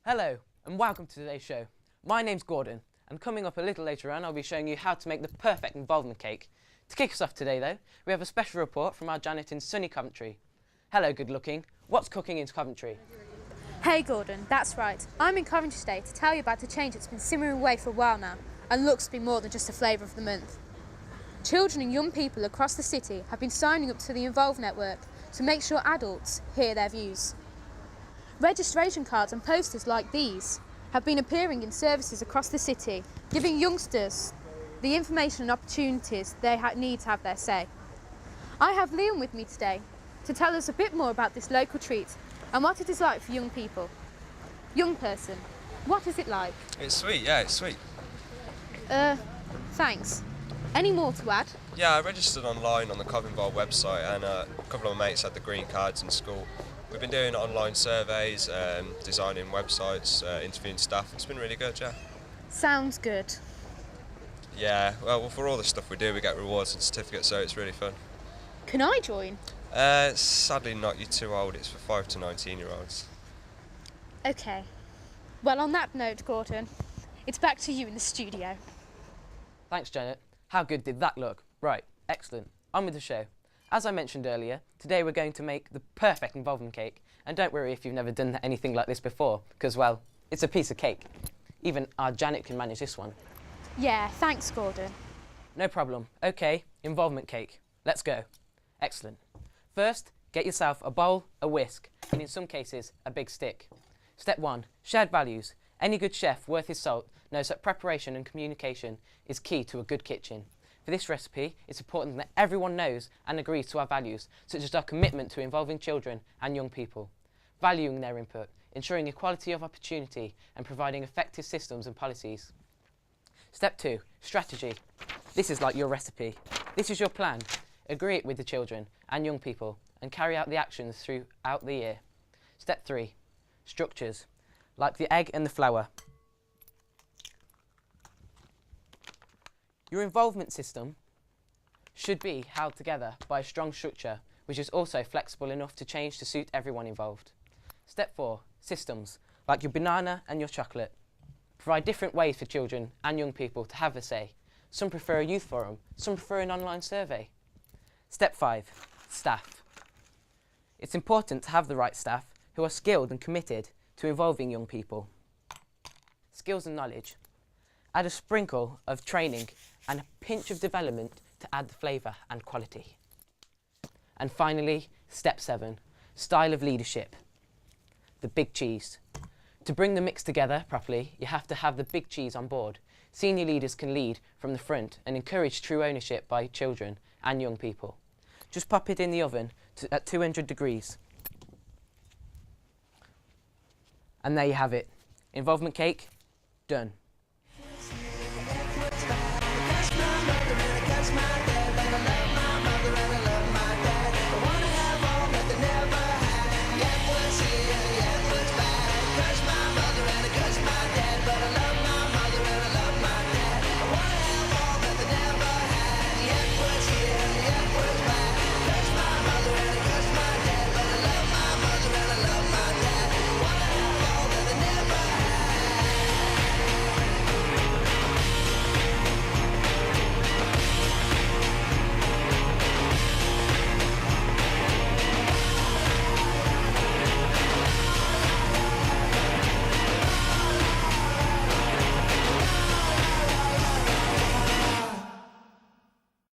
Hello and welcome to today's show. My name's Gordon and coming up a little later on I'll be showing you how to make the perfect involvement cake. To kick us off today though, we have a special report from our Janet in sunny Coventry. Hello good looking, what's cooking in Coventry? Hey Gordon, that's right. I'm in Coventry today to tell you about a change that's been simmering away for a while now and looks to be more than just a flavour of the month. Children and young people across the city have been signing up to the Involve network to make sure adults hear their views. Registration cards and posters like these have been appearing in services across the city, giving youngsters the information and opportunities they need to have their say. I have Liam with me today to tell us a bit more about this local treat and what it is like for young people. Young person, what is it like? It's sweet, yeah, it's sweet. Thanks. Any more to add? Yeah, I registered online on the ConstrainedVBR website and a couple of my mates had the green cards in school. We've been doing online surveys, designing websites, interviewing staff. It's been really good, yeah. Sounds good. Yeah, well, for all the stuff we do, we get rewards and certificates, so it's really fun. Can I join? Sadly not, you're too old. It's for 5 to 19-year-olds. Okay. Well, on that note, Gordon, it's back to you in the studio. Thanks Janet, how good did that look? Right, excellent, on with the show. As I mentioned earlier, today we're going to make the perfect involvement cake, and don't worry if you've never done anything like this before, because well, it's a piece of cake. Even our Janet can manage this one. Yeah, thanks Gordon. No problem. Okay, involvement cake. Let's go. Excellent. First, get yourself a bowl, a whisk, and in some cases, a big stick. Step 1, shared values. Any good chef worth his salt knows that preparation and communication is key to a good kitchen. For this recipe, it's important that everyone knows and agrees to our values, such as our commitment to involving children and young people, valuing their input, ensuring equality of opportunity, and providing effective systems and policies. Step 2, strategy. This is like your recipe. This is your plan. Agree it with the children and young people and carry out the actions throughout the year. Step 3, structures, like the egg and the flour. Your involvement system should be held together by a strong structure which is also flexible enough to change to suit everyone involved. Step 4, systems, like your banana and your chocolate. Provide different ways for children and young people to have a say. Some prefer a youth forum, some prefer an online survey. Step 5, staff. It's important to have the right staff who are skilled and committed to involving young people. Skills and knowledge. Add a sprinkle of training and a pinch of development to add the flavour and quality. And finally, step 7, style of leadership. The big cheese. To bring the mix together properly, you have to have the big cheese on board. Senior leaders can lead from the front and encourage true ownership by children and young people. Just pop it in the oven at 200 degrees. And there you have it. Involvement cake, done.